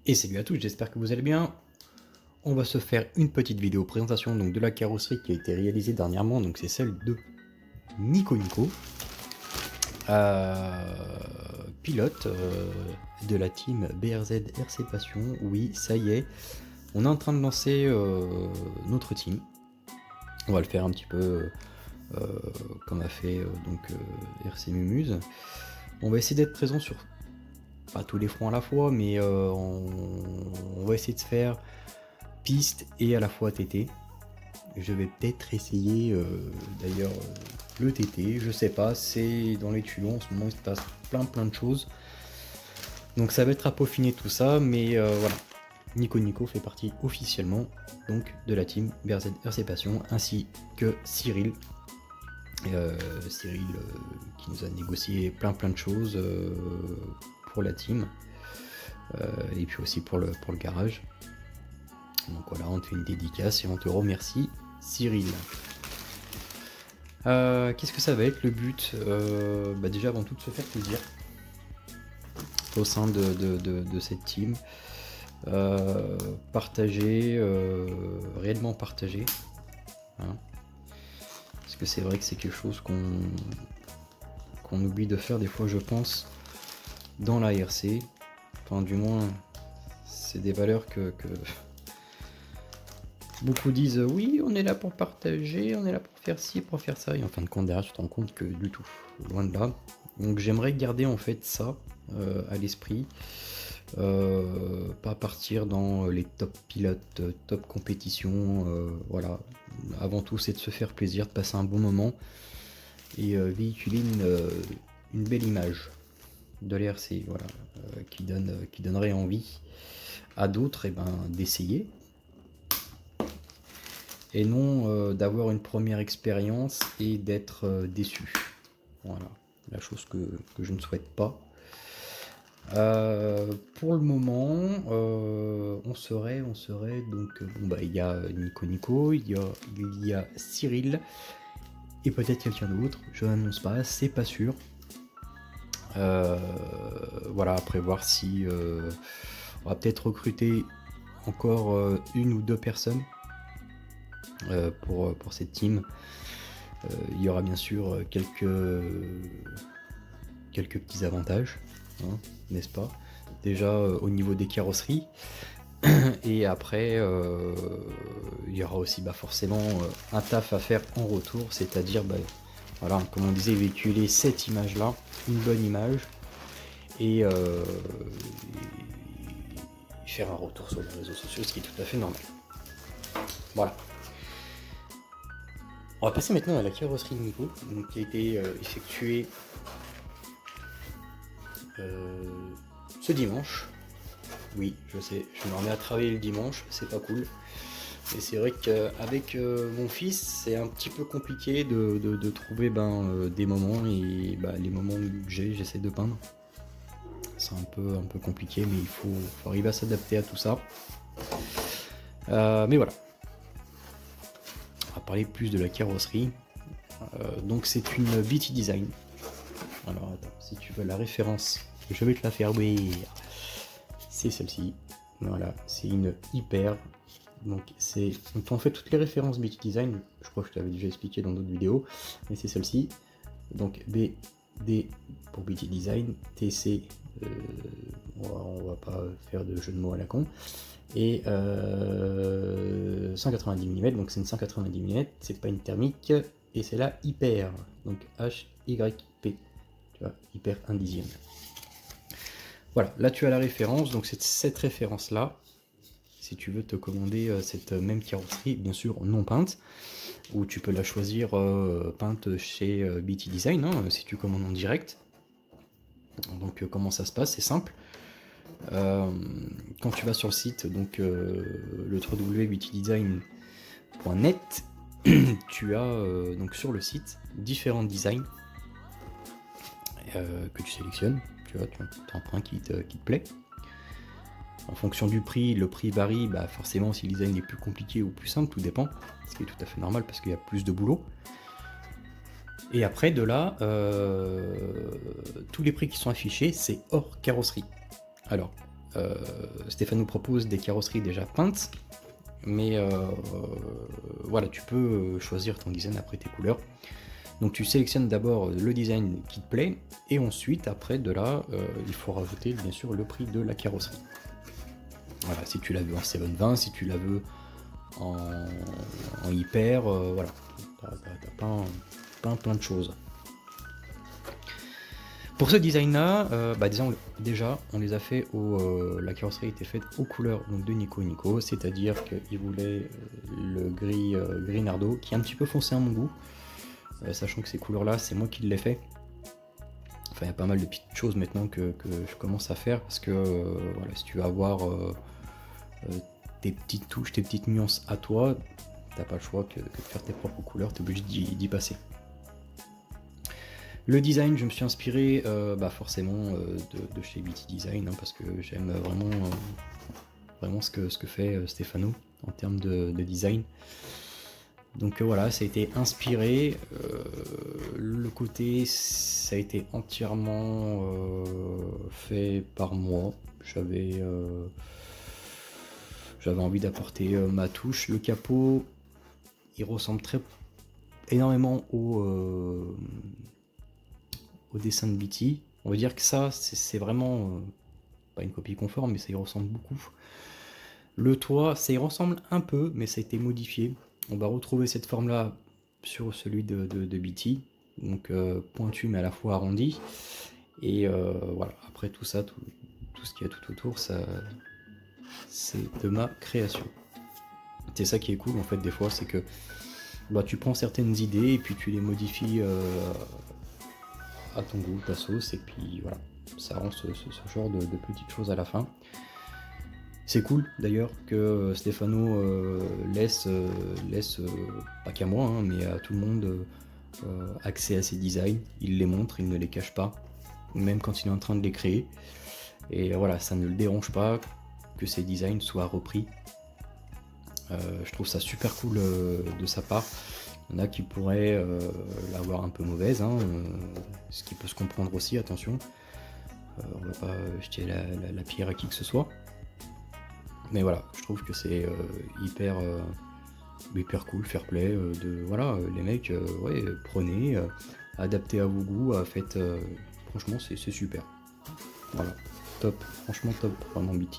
Et salut à tous, j'espère que vous allez bien. On va se faire une petite vidéo présentation donc, de la carrosserie qui a été réalisée dernièrement, donc c'est celle de Nico, pilote de la team BRZ RC Passion. Oui, ça y est, on est en train de lancer notre team. On va le faire un petit peu comme a fait RC Mumuse. On va essayer d'être présent sur pas tous les fronts à la fois, mais on va essayer de se faire piste et à la fois TT. Je vais peut-être essayer d'ailleurs le TT, je sais pas, c'est dans les tuyaux en ce moment, il se passe plein de choses. Donc ça va être à peaufiner tout ça, mais voilà. Nico fait partie officiellement donc de la team BRZ RC Passion, ainsi que Cyril. Cyril qui nous a négocié plein de choses pour la team et puis aussi pour le garage. Donc voilà, on te fait une dédicace et on te remercie, Cyril. Qu'est-ce que ça va être le but? Déjà avant tout de se faire plaisir au sein de cette team. Partager, réellement partager. Hein. Parce que c'est vrai que c'est quelque chose qu'on oublie de faire des fois, je pense, dans la RC. Enfin, du moins, c'est des valeurs que beaucoup disent oui, on est là pour partager, on est là pour faire ci, pour faire ça, et en fin de compte derrière tu te rends compte que du tout, loin de là. Donc j'aimerais garder en fait ça à l'esprit, pas partir dans les top pilotes, top compétitions, voilà. Avant tout c'est de se faire plaisir, de passer un bon moment et véhiculer une belle image de l'RC, voilà, qui donnerait envie à d'autres d'essayer. Et non d'avoir une première expérience et d'être déçu. Voilà, la chose que je ne souhaite pas. Pour le moment, on serait donc il y a Nico, il y a Cyril et peut-être quelqu'un d'autre. Je n'annonce pas, c'est pas sûr. Voilà, après voir si on va peut-être recruter encore une ou deux personnes. Pour cette team. Il y aura bien sûr quelques petits avantages, hein, n'est-ce pas? Déjà au niveau des carrosseries, et après il y aura aussi forcément un taf à faire en retour, c'est-à-dire voilà, comme on disait, véhiculer cette image là, une bonne image, et faire un retour sur les réseaux sociaux, ce qui est tout à fait normal. Voilà. On va passer maintenant à la carrosserie de Nico, donc, qui a été effectuée ce dimanche. Oui, je sais, je me remets à travailler le dimanche, c'est pas cool. Et c'est vrai qu'avec mon fils, c'est un petit peu compliqué de trouver des moments, et les moments que j'essaie de peindre. C'est un peu compliqué, mais il faut arriver à s'adapter à tout ça. Mais voilà. On va parler plus de la carrosserie. Donc c'est une BT Design. Alors attends, si tu veux la référence, je vais te la faire ouvrir. C'est celle-ci. Voilà, c'est une hyper. Donc en fait toutes les références BT Design, je crois que je t'avais déjà expliqué dans d'autres vidéos, mais c'est celle-ci. Donc BD pour BT Design, TC, on va pas faire de jeu de mots à la con. Et 190 mm, donc c'est une 190 mm, c'est pas une thermique, et c'est la hyper, donc HYP, tu vois, hyper 1/10. Voilà, là tu as la référence, donc c'est cette référence là, si tu veux te commander cette même carrosserie, bien sûr non peinte, ou tu peux la choisir peinte chez BT Design, hein, si tu commandes en direct. Donc comment ça se passe, c'est simple. Quand tu vas sur le site, donc le www.btdesign.net, tu as donc sur le site différents designs que tu sélectionnes. Tu vois, tu as un point qui te plaît. En fonction du prix, le prix varie, forcément si le design est plus compliqué ou plus simple, tout dépend, ce qui est tout à fait normal parce qu'il y a plus de boulot. Et après de là, tous les prix qui sont affichés, c'est hors carrosserie. Alors, Stéphane nous propose des carrosseries déjà peintes, mais voilà, tu peux choisir ton design après tes couleurs. Donc tu sélectionnes d'abord le design qui te plaît, et ensuite, après de là, il faut rajouter bien sûr le prix de la carrosserie. Voilà, si tu la veux en 720, si tu la veux en hyper, voilà, t'as plein de choses. Pour ce design-là, déjà, on les a fait la carrosserie était faite aux couleurs donc, de Nico, c'est-à-dire qu'il voulait le gris Nardo, qui est un petit peu foncé à mon goût, sachant que ces couleurs-là, c'est moi qui l'ai fait. Enfin, il y a pas mal de petites choses maintenant que je commence à faire, parce que voilà, si tu veux avoir tes petites touches, tes petites nuances à toi, t'as pas le choix que de faire tes propres couleurs, t'es obligé d'y passer. Le design, je me suis inspiré forcément de chez BT Design, parce que j'aime vraiment ce que fait Stefano en termes de design. Donc voilà, ça a été inspiré. Le côté, ça a été entièrement fait par moi. J'avais envie d'apporter ma touche. Le capot, il ressemble énormément au dessin de BT. On va dire que ça, c'est vraiment pas une copie conforme, mais ça y ressemble beaucoup. Le toit, ça y ressemble un peu, mais ça a été modifié. On va retrouver cette forme-là sur celui de BT, donc pointu mais à la fois arrondi. Et voilà, après tout ça, tout ce qu'il y a tout autour, ça, c'est de ma création. C'est ça qui est cool en fait des fois, c'est que tu prends certaines idées et puis tu les modifies à ton goût, ta sauce, et puis voilà, ça rend ce genre de petites choses à la fin. C'est cool d'ailleurs que Stefano laisse pas qu'à moi, hein, mais à tout le monde accès à ses designs. Il les montre, il ne les cache pas, même quand il est en train de les créer. Et voilà, ça ne le dérange pas que ses designs soient repris. Je trouve ça super cool de sa part. Il y en a qui pourraient l'avoir un peu mauvaise, hein, ce qui peut se comprendre aussi, attention. On va pas jeter la pierre à qui que ce soit. Mais voilà, je trouve que c'est hyper cool, fair play, voilà, les mecs, ouais, prenez, adaptez à vos goûts, faites, franchement c'est super. Voilà, top, franchement top, vraiment BT.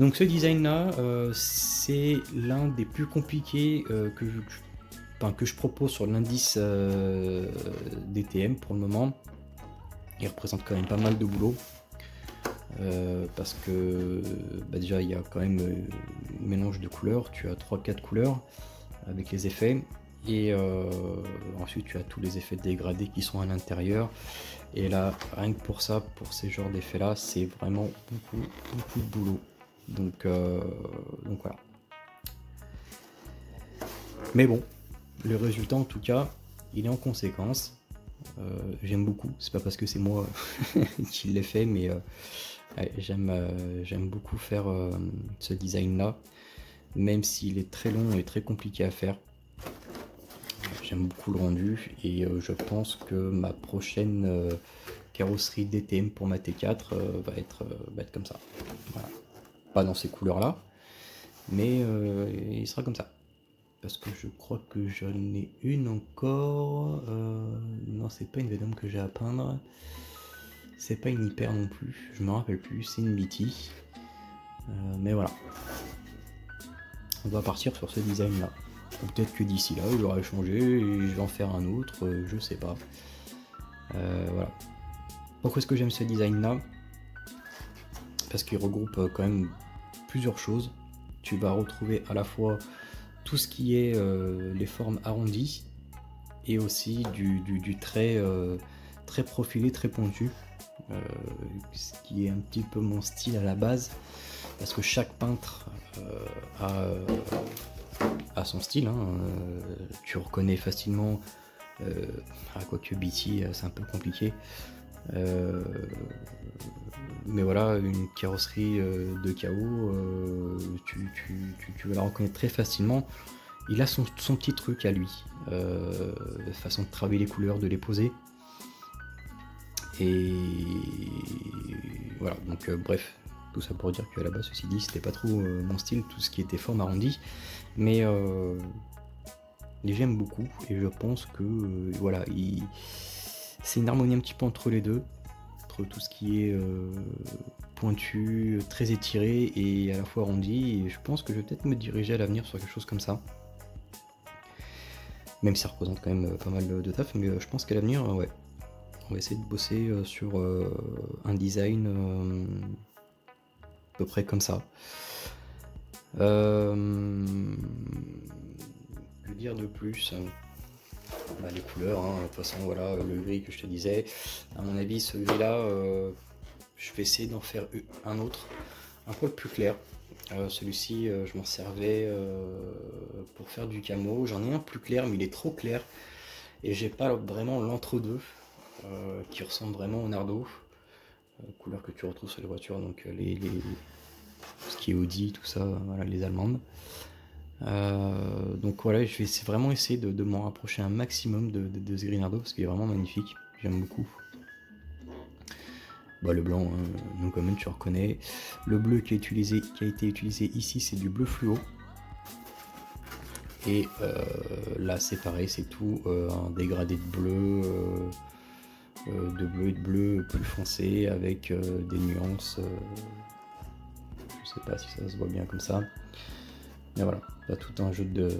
Donc ce design là, c'est l'un des plus compliqués que je propose sur l'indice DTM pour le moment. Il représente quand même pas mal de boulot. Parce que déjà il y a quand même un mélange de couleurs, tu as 3-4 couleurs avec les effets, et ensuite tu as tous les effets dégradés qui sont à l'intérieur, et là rien que pour ça, pour ces genres d'effets là, c'est vraiment beaucoup de boulot, donc voilà. Mais bon, le résultat en tout cas il est en conséquence. J'aime beaucoup, c'est pas parce que c'est moi qui l'ai fait, mais j'aime beaucoup faire ce design là, même s'il est très long et très compliqué à faire. J'aime beaucoup le rendu, et je pense que ma prochaine carrosserie DTM pour ma T4 va être comme ça. Voilà. Pas dans ces couleurs là, mais il sera comme ça. Parce que je crois que j'en ai une encore. Non, c'est pas une Venom que j'ai à peindre. C'est pas une hyper non plus, je me rappelle plus, c'est une BT. Mais voilà. On va partir sur ce design là. Ou peut-être que d'ici là, il aura changé et je vais en faire un autre, je sais pas. Voilà. Pourquoi est-ce que j'aime ce design là? Parce qu'il regroupe quand même plusieurs choses. Tu vas retrouver à la fois tout ce qui est les formes arrondies, et aussi du trait très profilé, très pointu. Ce qui est un petit peu mon style à la base, parce que chaque peintre a son style, hein. Tu reconnais facilement, quoique BT c'est un peu compliqué, mais voilà, une carrosserie de KO, tu vas la reconnaître très facilement. Il a son petit truc à lui, façon de travailler les couleurs, de les poser. Et voilà, donc bref, tout ça pour dire qu'à la base, ceci dit, c'était pas trop mon style, tout ce qui était forme arrondie, mais j'aime beaucoup, et je pense que voilà, c'est une harmonie un petit peu entre les deux, entre tout ce qui est pointu, très étiré et à la fois arrondi, et je pense que je vais peut-être me diriger à l'avenir sur quelque chose comme ça. Même si ça représente quand même pas mal de taf, mais je pense qu'à l'avenir, ouais, on va essayer de bosser sur un design à peu près comme ça. Que dire de plus? Bah, les couleurs, hein, de toute façon, voilà, le gris que je te disais. À mon avis, ce gris-là, je vais essayer d'en faire un autre, un peu plus clair. Celui-ci, je m'en servais pour faire du camo. J'en ai un plus clair, mais il est trop clair. Et j'ai pas vraiment l'entre-deux qui ressemble vraiment au Nardo. Couleur que tu retrouves sur les voitures, donc ce qui est Audi, tout ça, voilà, les allemandes. Donc voilà, je vais vraiment essayer de m'en rapprocher un maximum de ce Grinardo parce qu'il est vraiment magnifique, j'aime beaucoup. Bah, le blanc, donc quand même tu reconnais. Le bleu qui a été utilisé ici, c'est du bleu fluo. Et là c'est pareil, c'est tout un dégradé de bleu et de bleu plus foncé avec des nuances. Je sais pas si ça se voit bien comme ça. Mais voilà, là tout un jeu de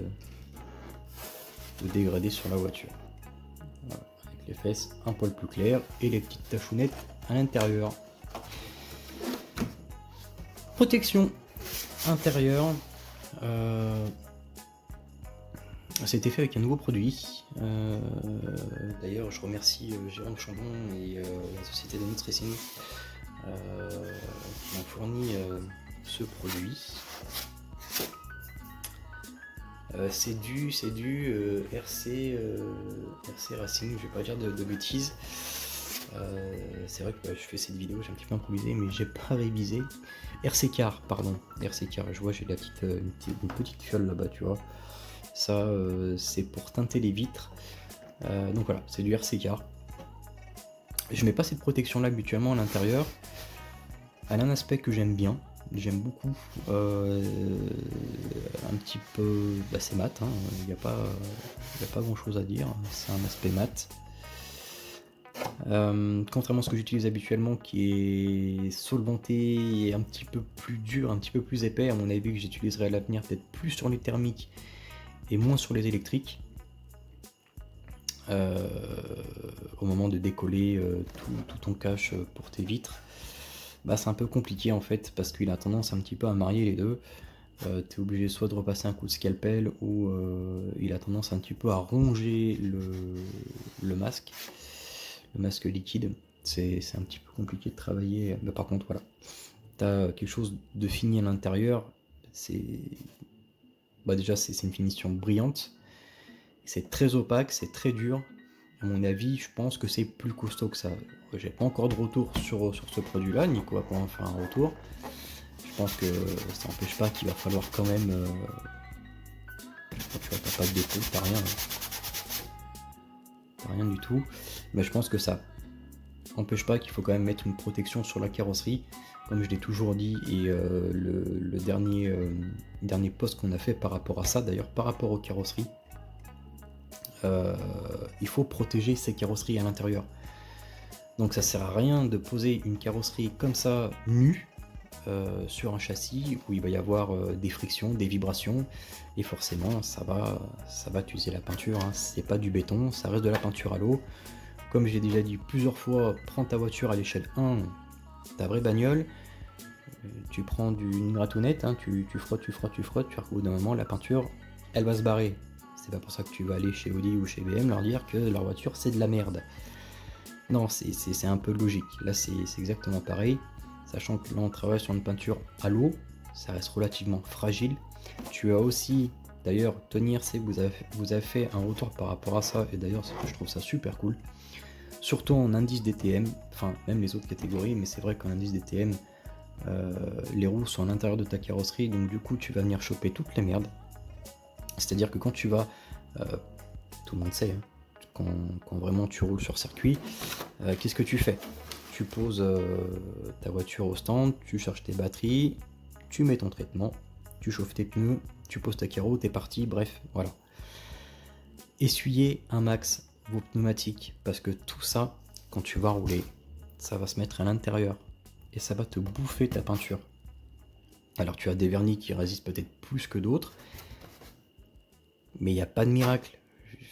dégradé sur la voiture. Voilà, avec les fesses un poil plus claires et les petites tachounettes à l'intérieur. Protection intérieure. C'était fait avec un nouveau produit. D'ailleurs, je remercie Jérôme Chambon et la société de Nitz Racing qui m'ont fourni ce produit. C'est du RC Racing, je vais pas dire de bêtises. C'est vrai que je fais cette vidéo, j'ai un petit peu improvisé, mais j'ai pas révisé. RC Car, pardon. RC Car, je vois, j'ai une petite fiole là-bas, tu vois. Ça, c'est pour teinter les vitres. Donc voilà, c'est du RC Car. Je mets pas cette protection là habituellement à l'intérieur. Elle a un aspect que j'aime bien. J'aime beaucoup. Un petit peu. Bah, c'est mat, hein. Il n'y a pas grand chose à dire. C'est un aspect mat. Contrairement à ce que j'utilise habituellement, qui est solventé et un petit peu plus dur, un petit peu plus épais, à mon avis, que j'utiliserai à l'avenir peut-être plus sur les thermiques et moins sur les électriques. Au moment de décoller tout ton cache pour tes vitres, bah, c'est un peu compliqué en fait parce qu'il a tendance un petit peu à marier les deux. T'es obligé soit de repasser un coup de scalpel ou il a tendance un petit peu à ronger le masque liquide. C'est un petit peu compliqué de travailler, mais par contre voilà, t'as quelque chose de fini à l'intérieur. Déjà c'est une finition brillante, c'est très opaque, c'est très dur. À mon avis, je pense que c'est plus costaud que ça. J'ai pas encore de retour sur ce produit-là, Nico va pas en faire un retour. Je pense que ça n'empêche pas qu'il va falloir quand même... tu vois, t'as pas de défaut, t'as rien. T'as rien du tout. Mais je pense que ça n'empêche pas qu'il faut quand même mettre une protection sur la carrosserie. Comme je l'ai toujours dit, et le dernier post qu'on a fait par rapport à ça, d'ailleurs par rapport aux carrosseries, il faut protéger ces carrosseries à l'intérieur. Donc ça sert à rien de poser une carrosserie comme ça nue sur un châssis où il va y avoir des frictions, des vibrations, et forcément ça va utiliser la peinture, hein. C'est pas du béton, ça reste de la peinture à l'eau. Comme j'ai déjà dit plusieurs fois, prends ta voiture à l'échelle 1, ta vraie bagnole, tu prends une ratounette, hein, tu frottes, tu au bout d'un moment la peinture elle va se barrer. C'est pas pour ça que tu vas aller chez Audi ou chez BM leur dire que leur voiture c'est de la merde. Non, c'est un peu logique. Là c'est exactement pareil, sachant que là on travaille sur une peinture à l'eau, ça reste relativement fragile. Tu as aussi, d'ailleurs Tony RC vous avez fait un retour par rapport à ça, et d'ailleurs je trouve ça super cool. Surtout en indice DTM, enfin même les autres catégories, mais c'est vrai qu'en indice DTM, les roues sont à l'intérieur de ta carrosserie, donc du coup tu vas venir choper toutes les merdes. C'est-à-dire que quand tu vas, tout le monde sait, hein, quand vraiment tu roules sur circuit, Qu'est-ce que tu fais? Tu poses ta voiture au stand, tu charges tes batteries, tu mets ton traitement, tu chauffes tes pneus, tu poses ta carreau, t'es parti, bref, voilà. Essuyez un max vos pneumatiques, parce que tout ça, quand tu vas rouler, ça va se mettre à l'intérieur et ça va te bouffer ta peinture. Alors tu as des vernis qui résistent peut-être plus que d'autres, mais il n'y a pas de miracle.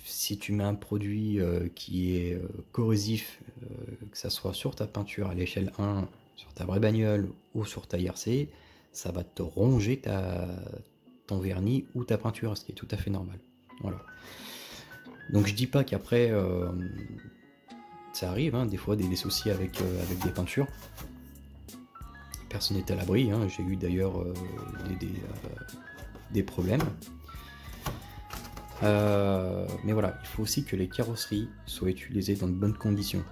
Si tu mets un produit qui est corrosif, que ça soit sur ta peinture à l'échelle 1, sur ta vraie bagnole ou sur ta IRC, ça va te ronger ton vernis ou ta peinture, ce qui est tout à fait normal. Voilà. Donc je dis pas qu'après, ça arrive, hein, des fois des soucis avec des peintures. Personne n'est à l'abri, hein. J'ai eu d'ailleurs des problèmes. Mais voilà, il faut aussi que les carrosseries soient utilisées dans de bonnes conditions.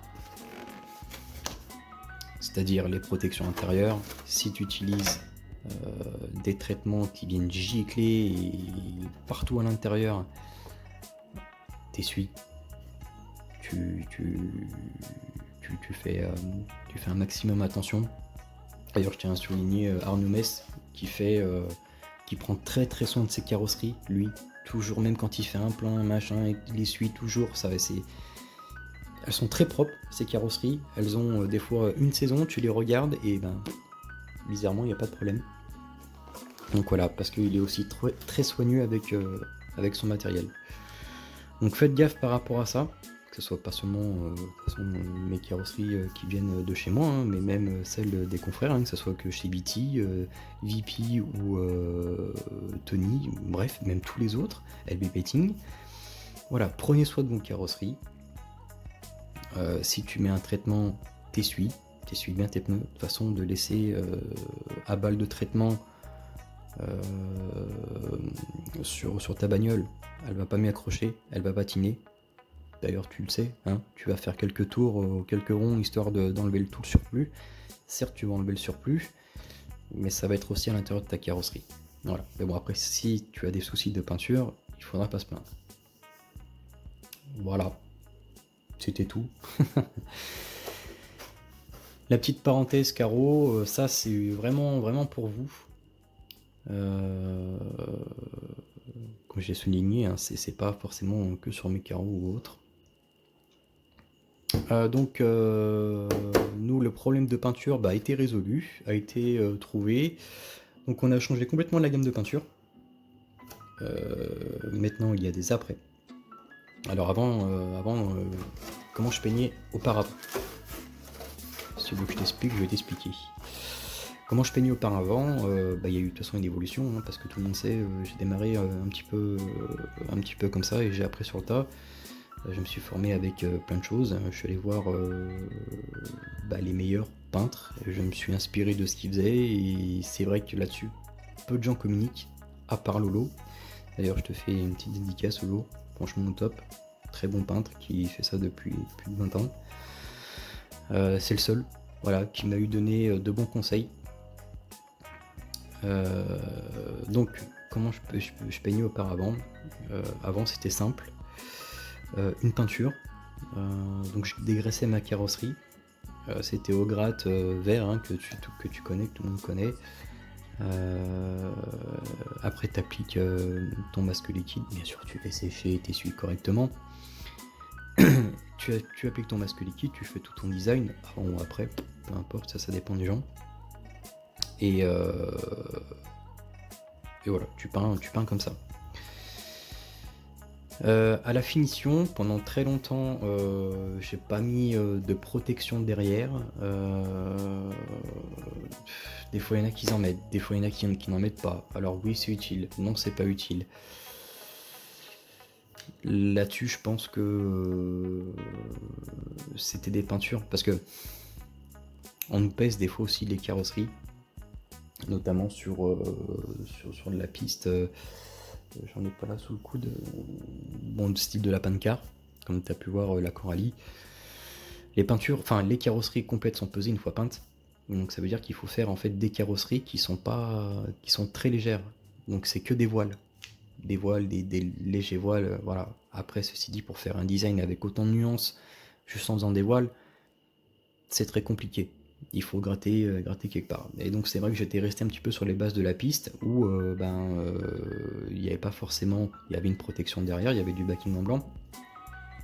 C'est-à-dire les protections intérieures. Si tu utilises des traitements qui viennent gicler partout à l'intérieur, t'essuies. Tu fais un maximum attention. D'ailleurs, je tiens à souligner Arnaud Mess qui prend très très soin de ses carrosseries, lui. Toujours, même quand il fait un plein, machin, il essuie toujours. Elles sont très propres, ces carrosseries. Elles ont des fois une saison, tu les regardes et bizarrement, il n'y a pas de problème. Donc voilà, parce qu'il est aussi très soigneux avec son matériel. Donc faites gaffe par rapport à ça, que ce soit pas seulement mes carrosseries qui viennent de chez moi, hein, mais même celles des confrères, hein, que ce soit que chez BT, VP ou Tony, bref, même tous les autres, LB Painting. Voilà, prenez soin de vos carrosseries. Si tu mets un traitement, t'essuies bien tes pneus, de façon de laisser à balle de traitement sur ta bagnole, elle va pas m'y accrocher, elle va patiner. D'ailleurs tu le sais, hein, tu vas faire quelques tours, quelques ronds, histoire d'enlever tout le surplus. Certes tu vas enlever le surplus, mais ça va être aussi à l'intérieur de ta carrosserie. Voilà. Mais bon, après si tu as des soucis de peinture, il faudra pas se plaindre. Voilà. C'était tout. La petite parenthèse carreau, ça c'est vraiment vraiment pour vous. Comme j'ai souligné, hein, c'est pas forcément que sur mes carreaux ou autres. Donc nous, le problème de peinture a été résolu, a été trouvé. Donc on a changé complètement la gamme de peinture. Maintenant il y a des après. Alors avant comment je peignais auparavant. Si tu veux que je t'explique, je vais t'expliquer. Comment je peignais auparavant, il y a eu de toute façon une évolution, hein, parce que tout le monde sait, j'ai démarré un petit peu comme ça et j'ai appris sur le tas. Je me suis formé avec plein de choses, je suis allé voir les meilleurs peintres, je me suis inspiré de ce qu'ils faisaient et c'est vrai que là-dessus, peu de gens communiquent, à part Lolo. D'ailleurs je te fais une petite dédicace Lolo, franchement top, très bon peintre qui fait ça depuis plus de 20 ans. C'est le seul, voilà, qui m'a eu donné de bons conseils. Donc comment je peignais auparavant, avant c'était simple, une peinture, donc je dégraissais ma carrosserie, c'était au gratte vert, hein, que tu connais, que tout le monde connaît. Après tu appliques ton masque liquide, bien sûr tu fais sécher et t'essuies correctement. tu appliques ton masque liquide, tu fais tout ton design, avant ou après, peu importe, ça dépend des gens. Et voilà, tu peins comme ça. À la finition, pendant très longtemps, j'ai pas mis de protection derrière. Des fois il y en a qui en mettent, des fois il y en a qui n'en mettent pas. Alors oui c'est utile, non c'est pas utile. Là-dessus je pense que c'était des peintures, parce que on nous pèse des fois aussi les carrosseries, notamment sur de la piste. J'en ai pas là sous le coude. Bon, style de la Pancar, comme tu as pu voir la Coralie. Les peintures, enfin les carrosseries complètes sont pesées une fois peintes. Donc ça veut dire qu'il faut faire en fait des carrosseries qui sont très légères. Donc c'est que des voiles. Des voiles, des légers voiles, voilà. Après, ceci dit, pour faire un design avec autant de nuances, juste en faisant des voiles, c'est très compliqué. Il faut gratter quelque part. Et donc c'est vrai que j'étais resté un petit peu sur les bases de la piste où il n'y avait pas forcément, il y avait une protection derrière, il y avait du backing en blanc,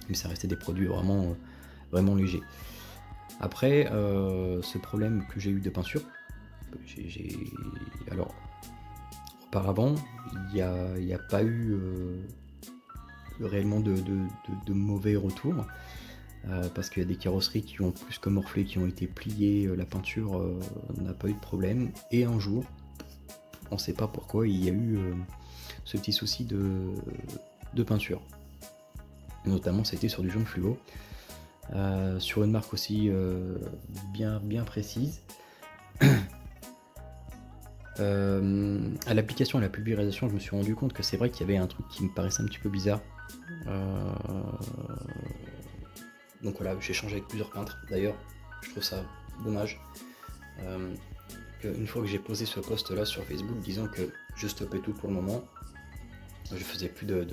mais ça restait des produits vraiment légers. Après, ce problème que j'ai eu de peinture, alors auparavant, il n'y a pas eu réellement de mauvais retours. Parce qu'il y a des carrosseries qui ont plus que morflé, qui ont été pliées, la peinture n'a pas eu de problème. Et un jour, on ne sait pas pourquoi, il y a eu ce petit souci de peinture. Notamment, c'était sur du jaune fluo, sur une marque aussi bien précise. À l'application, à la pulvérisation, je me suis rendu compte que c'est vrai qu'il y avait un truc qui me paraissait un petit peu bizarre. Donc voilà, j'ai changé avec plusieurs peintres. D'ailleurs, je trouve ça dommage qu'une fois que j'ai posé ce post là sur Facebook disant que je stoppais tout pour le moment, je faisais plus de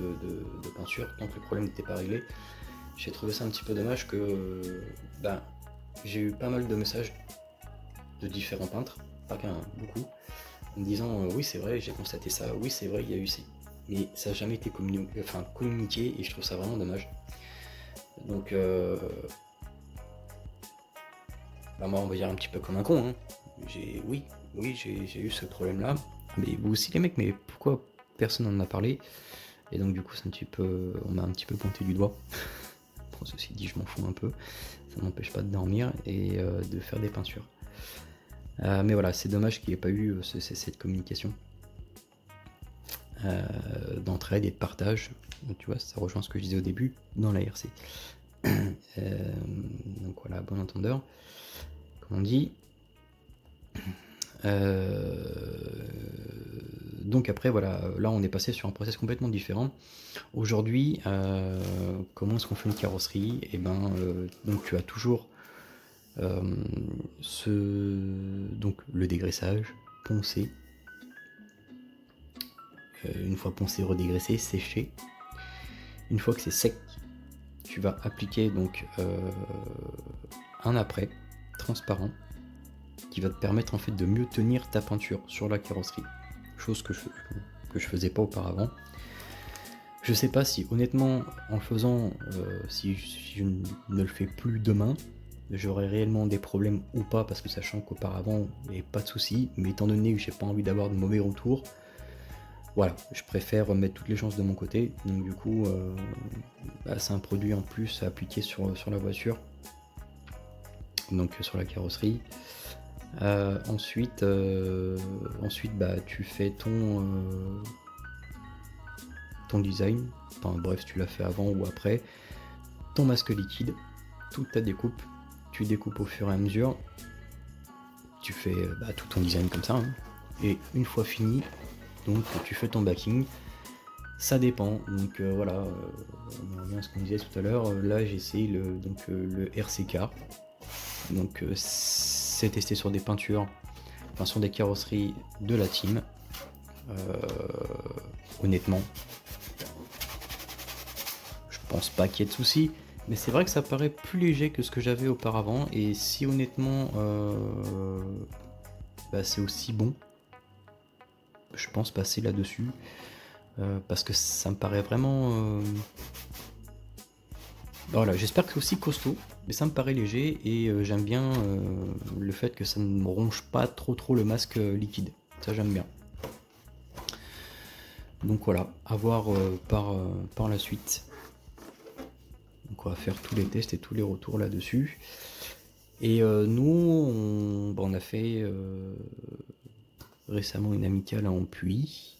peinture tant que le problème n'était pas réglé, j'ai trouvé ça un petit peu dommage que j'ai eu pas mal de messages de différents peintres, pas qu'un, beaucoup, en me disant oui c'est vrai, j'ai constaté ça, oui c'est vrai, il y a eu ça. Mais ça n'a jamais été communiqué et je trouve ça vraiment dommage. Donc moi on va dire un petit peu comme un con, hein. J'ai eu ce problème là, mais vous aussi les mecs, mais pourquoi personne n'en a parlé? Et donc du coup c'est un petit peu, on m'a un petit peu pointé du doigt. Bon, ceci dit je m'en fous un peu, ça m'empêche pas de dormir et de faire des peintures. Mais voilà, c'est dommage qu'il n'y ait pas eu cette communication d'entraide et de partage. Donc, tu vois, ça rejoint ce que je disais au début dans la RC. Donc voilà, bon entendeur, comme on dit. Donc après voilà, là on est passé sur un process complètement différent. Aujourd'hui, comment est-ce qu'on fait une carrosserie? Et donc tu as toujours donc le dégraissage, poncer. Une fois poncé, redégraissé, séché. Une fois que c'est sec, tu vas appliquer donc un après transparent qui va te permettre en fait de mieux tenir ta peinture sur la carrosserie, chose que je faisais pas auparavant. Je sais pas si honnêtement en le faisant, si je ne le fais plus demain, j'aurai réellement des problèmes ou pas, parce que sachant qu'auparavant il n'y avait pas de soucis, mais étant donné que j'ai pas envie d'avoir de mauvais retours, voilà, je préfère mettre toutes les chances de mon côté. Donc du coup c'est un produit en plus à appliquer sur la voiture, donc sur la carrosserie. Ensuite tu fais ton design, enfin bref, tu l'as fait avant ou après, ton masque liquide, toute ta découpe, tu découpes au fur et à mesure, tu fais tout ton design comme ça, hein. Et une fois fini, donc tu fais ton backing, ça dépend, donc voilà, on revient à ce qu'on disait tout à l'heure, là j'ai essayé le RCK, donc c'est testé sur des peintures, enfin sur des carrosseries de la team. Honnêtement, je pense pas qu'il y ait de soucis, mais c'est vrai que ça paraît plus léger que ce que j'avais auparavant, et si honnêtement c'est aussi bon, je pense passer là-dessus, parce que ça me paraît vraiment voilà, j'espère que c'est aussi costaud, mais ça me paraît léger, et j'aime bien le fait que ça ne me ronge pas trop le masque liquide, ça j'aime bien. Donc voilà, à voir par la suite. Donc on va faire tous les tests et tous les retours là-dessus. Et nous, on a fait récemment une amicale en Puy,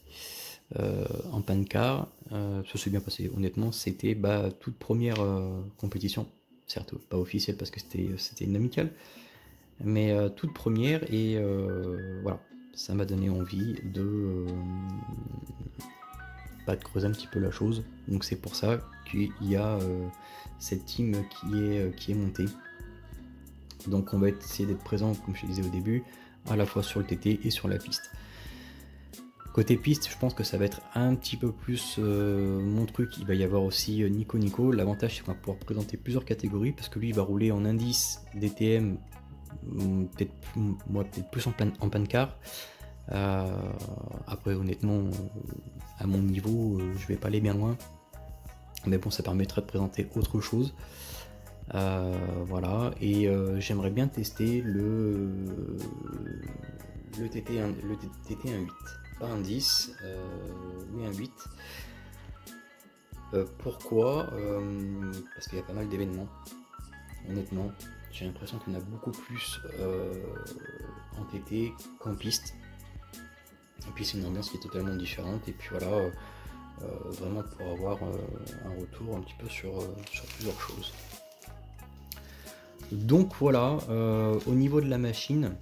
en pancar. Ça s'est bien passé, honnêtement. C'était toute première compétition. Certes, pas officielle parce que c'était une amicale, mais toute première, et voilà, ça m'a donné envie de creuser un petit peu la chose. Donc c'est pour ça qu'il y a cette team qui est montée. Donc on va essayer d'être présent, comme je te disais au début, à la fois sur le TT et sur la piste. Côté piste, je pense que ça va être un petit peu plus mon truc. Il va y avoir aussi Nico. L'avantage, c'est qu'on va pouvoir présenter plusieurs catégories parce que lui, il va rouler en indice, DTM, peut-être plus en pancar. Après, honnêtement, à mon niveau, je vais pas aller bien loin. Mais bon, ça permettrait de présenter autre chose. Voilà, et j'aimerais bien tester le TT 1.8. Pas un 10, mais un 8. Pourquoi parce qu'il y a pas mal d'événements. Honnêtement, j'ai l'impression qu'on a beaucoup plus en TT qu'en piste. Et puis c'est une ambiance qui est totalement différente. Et puis voilà, vraiment pour avoir un retour un petit peu sur plusieurs choses. Donc voilà, au niveau de la machine,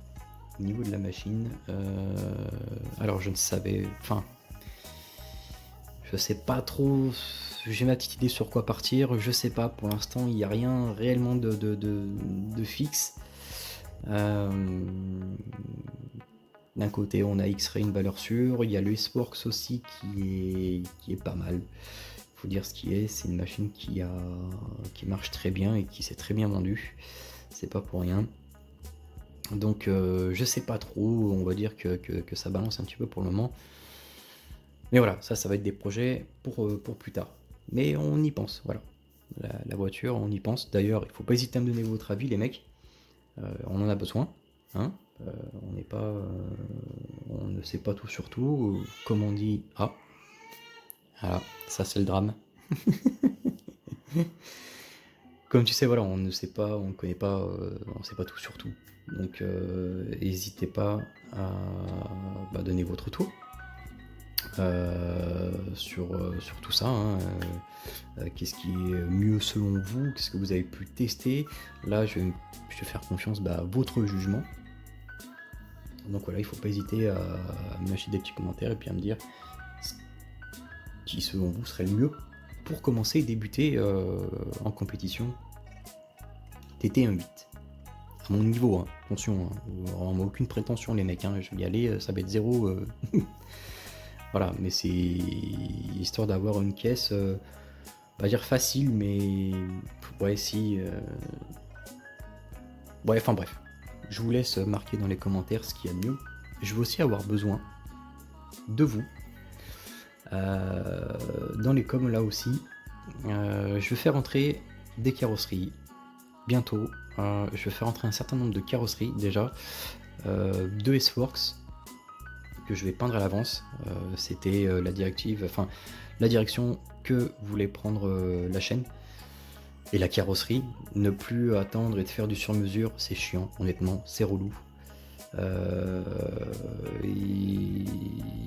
alors je ne savais, je sais pas trop, j'ai ma petite idée sur quoi partir, je sais pas, pour l'instant il n'y a rien réellement de fixe. D'un côté on a X-Ray, une valeur sûre, il y a le S-Works aussi qui est pas mal. Faut dire ce qui est, c'est une machine qui marche très bien et qui s'est très bien vendue, c'est pas pour rien. Donc je sais pas trop, on va dire que ça balance un petit peu pour le moment. Mais voilà, ça va être des projets pour plus tard. Mais on y pense, voilà. La voiture, on y pense. D'ailleurs, il faut pas hésiter à me donner votre avis, les mecs. On en a besoin, hein. On n'est pas, on ne sait pas tout sur tout. Comme on dit, voilà, ça c'est le drame. Comme tu sais, voilà, on ne sait pas, on ne connaît pas, on sait pas tout sur tout. Donc n'hésitez pas à donner votre tour sur tout ça, hein. Qu'est-ce qui est mieux selon vous, qu'est-ce que vous avez pu tester. Là je vais faire confiance à votre jugement. Donc voilà, il ne faut pas hésiter à me lâcher des petits commentaires et puis à me dire ce qui selon vous serait le mieux pour commencer et débuter en compétition TT 1.8. À mon niveau, hein. Attention, hein. Vraiment aucune prétention les mecs, hein. Je vais y aller, ça va être 0. Voilà, mais c'est histoire d'avoir une caisse, pas dire facile, mais ouais, si. Ouais, enfin bref, je vous laisse marquer dans les commentaires ce qu'il y a de mieux. Je vais aussi avoir besoin de vous. Dans les coms là aussi, je vais faire entrer des carrosseries bientôt. Je vais faire entrer un certain nombre de carrosseries déjà, de S-Works que je vais peindre à l'avance. C'était la direction que voulait prendre la chaîne et la carrosserie. Ne plus attendre et de faire du sur-mesure, c'est chiant, honnêtement, c'est relou.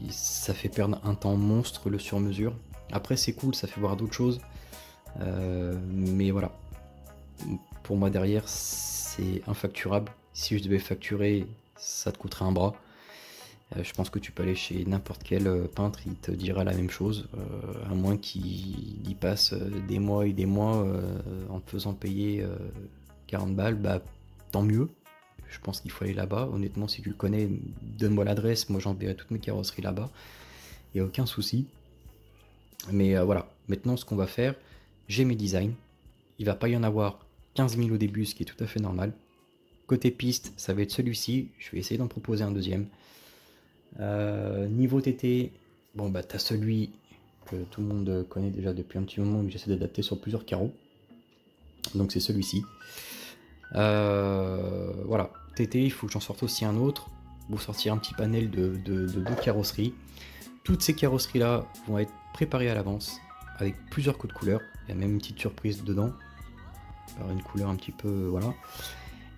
Ça fait perdre un temps monstre le sur-mesure. Après c'est cool, ça fait voir d'autres choses, mais voilà, pour moi derrière c'est infacturable. Si je devais facturer, ça te coûterait un bras. Je pense que tu peux aller chez n'importe quel peintre, il te dira la même chose, à moins qu'il y passe des mois et des mois en te faisant payer 40 balles, tant mieux. Je pense qu'il faut aller là-bas. Honnêtement, si tu le connais, donne-moi l'adresse, moi j'enverrai toutes mes carrosseries là-bas. Il n'y a aucun souci. Mais voilà, maintenant ce qu'on va faire, j'ai mes designs. Il va pas y en avoir 15 000 au début, ce qui est tout à fait normal. Côté piste, ça va être celui-ci. Je vais essayer d'en proposer un deuxième. Niveau TT, bon t'as celui que tout le monde connaît déjà depuis un petit moment, que j'essaie d'adapter sur plusieurs carreaux. Donc c'est celui-ci. Voilà, TT, il faut que j'en sorte aussi un autre. Vous sortir un petit panel de 2 carrosseries. Toutes ces carrosseries là vont être préparées à l'avance avec plusieurs codes de couleurs. Il y a même une petite surprise dedans, par une couleur un petit peu, voilà.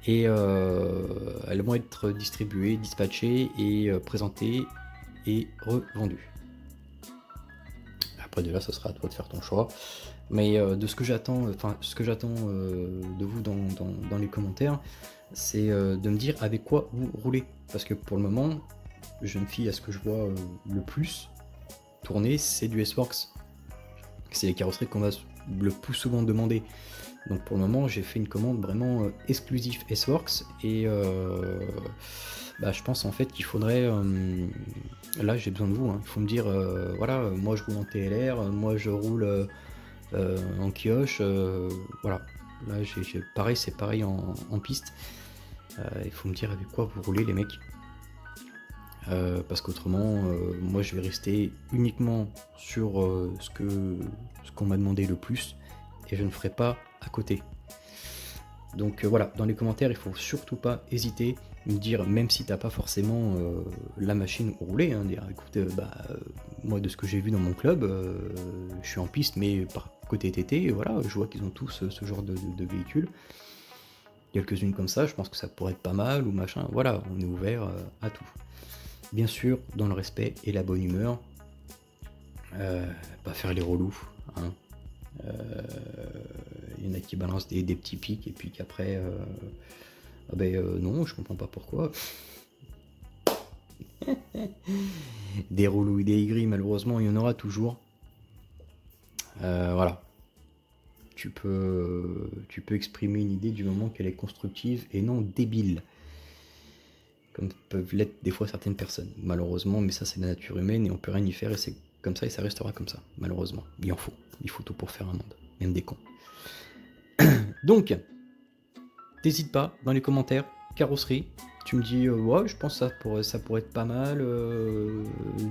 Et elles vont être distribuées, dispatchées et présentées et revendues. Après de là, ce sera à toi de faire ton choix. Mais de ce que j'attends, de vous dans les commentaires, c'est de me dire avec quoi vous roulez. Parce que pour le moment, je me fie à ce que je vois le plus tourner, c'est du S-Works. C'est les carrosseries qu'on va le plus souvent demander. Donc pour le moment, j'ai fait une commande vraiment exclusive S-Works et Bah, je pense en fait qu'il faudrait. Là, j'ai besoin de vous. Hein. Il faut me dire, voilà, moi je roule en TLR, moi je roule en Kioche, voilà. Là, pareil, c'est pareil en piste. Il faut me dire avec quoi vous roulez, les mecs. Parce qu'autrement, moi je vais rester uniquement sur ce qu'on m'a demandé le plus et je ne ferai pas à côté. Donc voilà, dans les commentaires, il faut surtout pas hésiter, me dire, même si t'as pas forcément la machine roulée, hein, dire écoute, moi de ce que j'ai vu dans mon club, je suis en piste, mais par côté TT, voilà, je vois qu'ils ont tous ce genre de véhicules. Quelques-unes comme ça, je pense que ça pourrait être pas mal ou machin. Voilà, on est ouvert à tout. Bien sûr, dans le respect et la bonne humeur, pas faire les relous. Hein. Il y en a qui balancent des petits pics et puis qu'après, non, je comprends pas pourquoi. Des relous et des aigris, malheureusement, il y en aura toujours. Voilà. Tu peux exprimer une idée du moment qu'elle est constructive et non débile. Comme peuvent l'être des fois certaines personnes, malheureusement, mais ça c'est la nature humaine et on peut rien y faire et c'est comme ça et ça restera comme ça, malheureusement. Il faut tout pour faire un monde, même des cons. Donc, n'hésite pas dans les commentaires, carrosserie, tu me dis ouais je pense que ça pourrait être pas mal,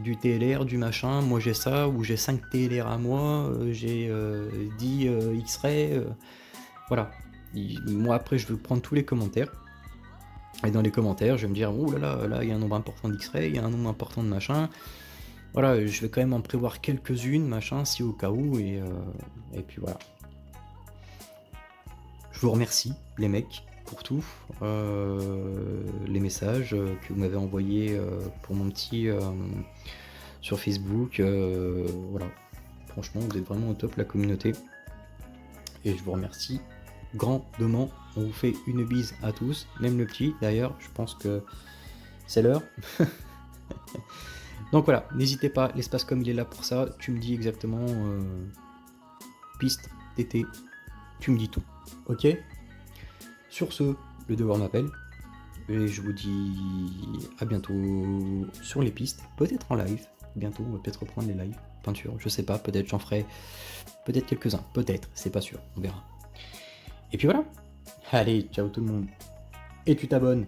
du TLR, du machin, moi j'ai ça, ou j'ai 5 TLR à moi, j'ai 10 X-Ray, voilà. Moi après je veux prendre tous les commentaires. Et dans les commentaires, je vais me dire, oh là, il y a un nombre important d'X-Ray, il y a un nombre important de machin. Voilà, je vais quand même en prévoir quelques-unes, machin, si au cas où, et puis voilà. Je vous remercie, les mecs, pour tout. Les messages que vous m'avez envoyés pour mon petit sur Facebook. Voilà. Franchement, vous êtes vraiment au top, la communauté. Et je vous remercie grandement. On vous fait une bise à tous, même le petit d'ailleurs, je pense que c'est l'heure. Donc voilà, n'hésitez pas, l'espace comme il est là pour ça, tu me dis exactement piste, TT, tu me dis tout, ok? Sur ce, le devoir m'appelle, et je vous dis à bientôt sur les pistes, peut-être en live, bientôt on va peut-être reprendre les lives, peinture, je sais pas, peut-être j'en ferai peut-être quelques-uns, peut-être, c'est pas sûr, on verra. Et puis voilà. Allez, ciao tout le monde. Et tu t'abonnes.